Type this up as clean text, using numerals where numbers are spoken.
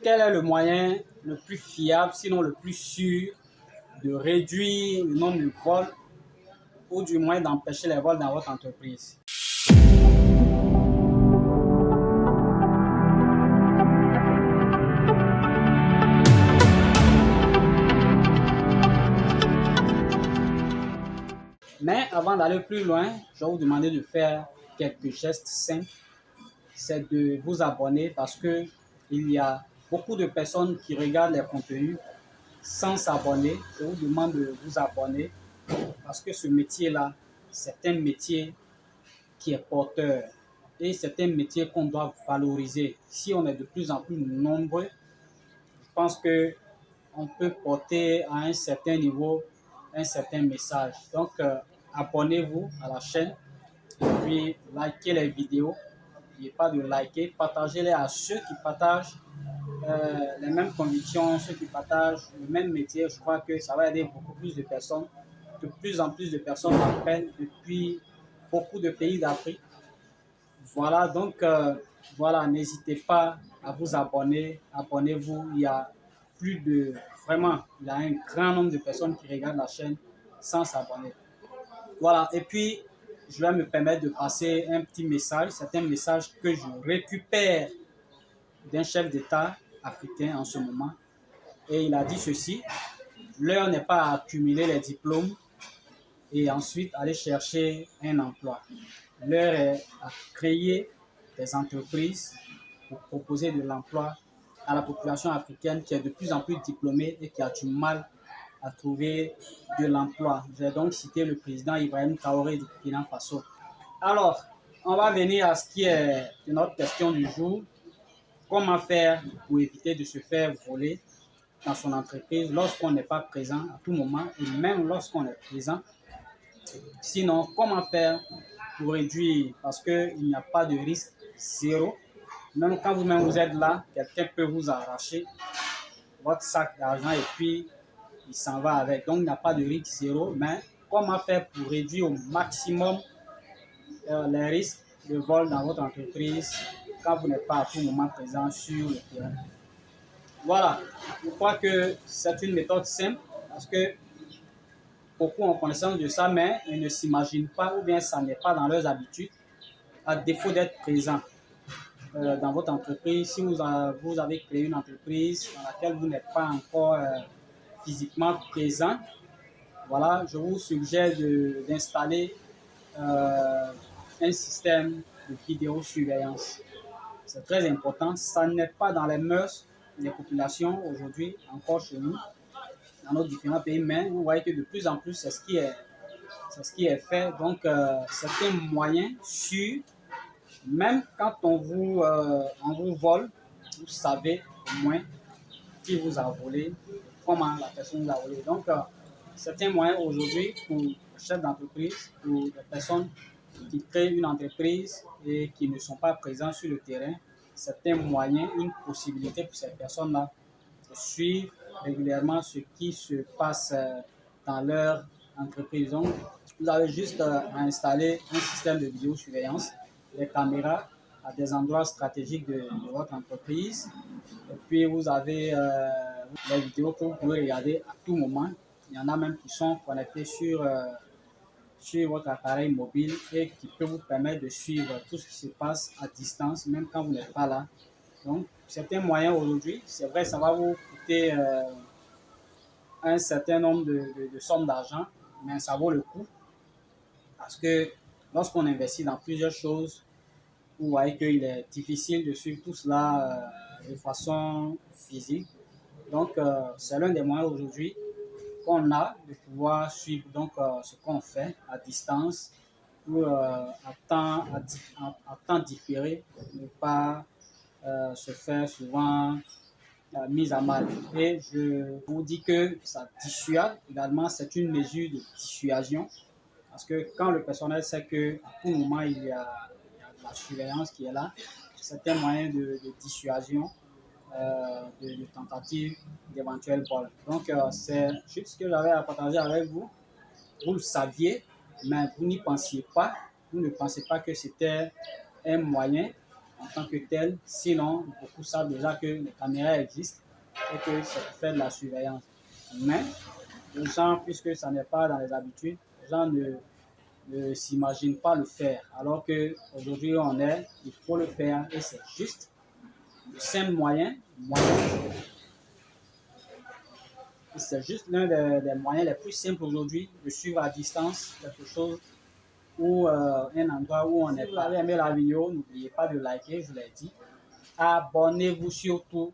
quel est le moyen le plus fiable, sinon le plus sûr, de réduire le nombre de vols ou du moins d'empêcher les vols dans votre entreprise? Mais avant d'aller plus loin, je vais vous demander de faire quelques gestes simples. C'est de vous abonner parce que il y a beaucoup de personnes qui regardent les contenus sans s'abonner. Je vous demande de vous abonner parce que ce métier-là, c'est un métier qui est porteur et c'est un métier qu'on doit valoriser. Si on est de plus en plus nombreux, je pense que on peut porter à un certain niveau un certain message. Donc, abonnez-vous à la chaîne et puis likez les vidéos. N'oubliez pas de liker, partagez-les à ceux qui partagent les mêmes convictions, ceux qui partagent le même métier. Je crois que ça va aider beaucoup plus de personnes. De plus en plus de personnes m'appellent depuis beaucoup de pays d'Afrique. Voilà, donc voilà, n'hésitez pas à vous abonner. Abonnez-vous. Il y a plus de, vraiment, il y a un grand nombre de personnes qui regardent la chaîne sans s'abonner. Voilà, et puis je vais me permettre de passer un petit message. C'est un message que je récupère d'un chef d'État africain en ce moment. Et il a dit ceci: l'heure n'est pas à accumuler les diplômes et ensuite aller chercher un emploi. L'heure est à créer des entreprises pour proposer de l'emploi à la population africaine qui est de plus en plus diplômée et qui a du mal à trouver de l'emploi. J'ai donc cité le président Ibrahim Traoré du Burkina Faso. Alors, on va venir à ce qui est de notre question du jour. Comment faire pour éviter de se faire voler dans son entreprise lorsqu'on n'est pas présent à tout moment et même lorsqu'on est présent? Sinon, comment faire pour réduire? Parce qu'il n'y a pas de risque zéro. Même quand vous-même vous êtes là, quelqu'un peut vous arracher votre sac d'argent et puis il s'en va avec. Donc, il n'y a pas de risque zéro. Mais comment faire pour réduire au maximum les risques de vol dans votre entreprise quand vous n'êtes pas à tout moment présent sur le terrain? Voilà, je crois que c'est une méthode simple parce que beaucoup ont connaissance de ça, mais ils ne s'imaginent pas ou bien ça n'est pas dans leurs habitudes, à défaut d'être présent dans votre entreprise. Si vous avez créé une entreprise dans laquelle vous n'êtes pas encore physiquement présent, voilà, je vous suggère d'installer un système de vidéosurveillance. C'est très important. Ça n'est pas dans les mœurs des populations aujourd'hui, encore chez nous, dans nos différents pays, mais vous voyez que de plus en plus, c'est ce qui est fait. Donc, c'est un moyen sûr, même quand on vous vole, vous savez au moins qui vous a volé, comment la personne vous a volé. Donc, c'est un moyen aujourd'hui pour les chefs d'entreprise, pour les personnes qui créent une entreprise et qui ne sont pas présents sur le terrain. C'est un moyen, une possibilité pour ces personnes-là de suivre régulièrement ce qui se passe dans leur entreprise. Donc, vous avez juste à installer un système de vidéosurveillance, les caméras à des endroits stratégiques de votre entreprise. Et puis, vous avez les vidéos que vous pouvez regarder à tout moment. Il y en a même qui sont connectés sur votre appareil mobile et qui peut vous permettre de suivre tout ce qui se passe à distance, même quand vous n'êtes pas là. Donc, c'est un moyen aujourd'hui. C'est vrai, ça va vous coûter un certain nombre de sommes d'argent, mais ça vaut le coup parce que lorsqu'on investit dans plusieurs choses, vous voyez qu'il est difficile de suivre tout cela de façon physique. Donc, c'est l'un des moyens aujourd'hui qu'on a de pouvoir suivre donc, ce qu'on fait à distance ou à temps différé, ne pas se faire souvent mise à mal. Et je vous dis que ça dissuade également, c'est une mesure de dissuasion parce que quand le personnel sait qu'à tout moment il y a de la surveillance qui est là, c'est un moyen de dissuasion de tentatives d'éventuels vols. Donc, c'est juste ce que j'avais à partager avec vous. Vous le saviez, mais vous n'y pensiez pas. Vous ne pensez pas que c'était un moyen en tant que tel. Sinon, beaucoup savent déjà que les caméras existent et que c'est pour faire de la surveillance. Mais les gens, puisque ça n'est pas dans les habitudes, les gens ne s'imaginent pas le faire. Alors qu'aujourd'hui, il faut le faire et c'est juste. Le simple moyen c'est juste l'un des moyens les plus simples aujourd'hui de suivre à distance quelque chose ou un endroit où on n'est pas. Si vous avez aimé la vidéo, n'oubliez pas de liker, je l'ai dit. Abonnez-vous surtout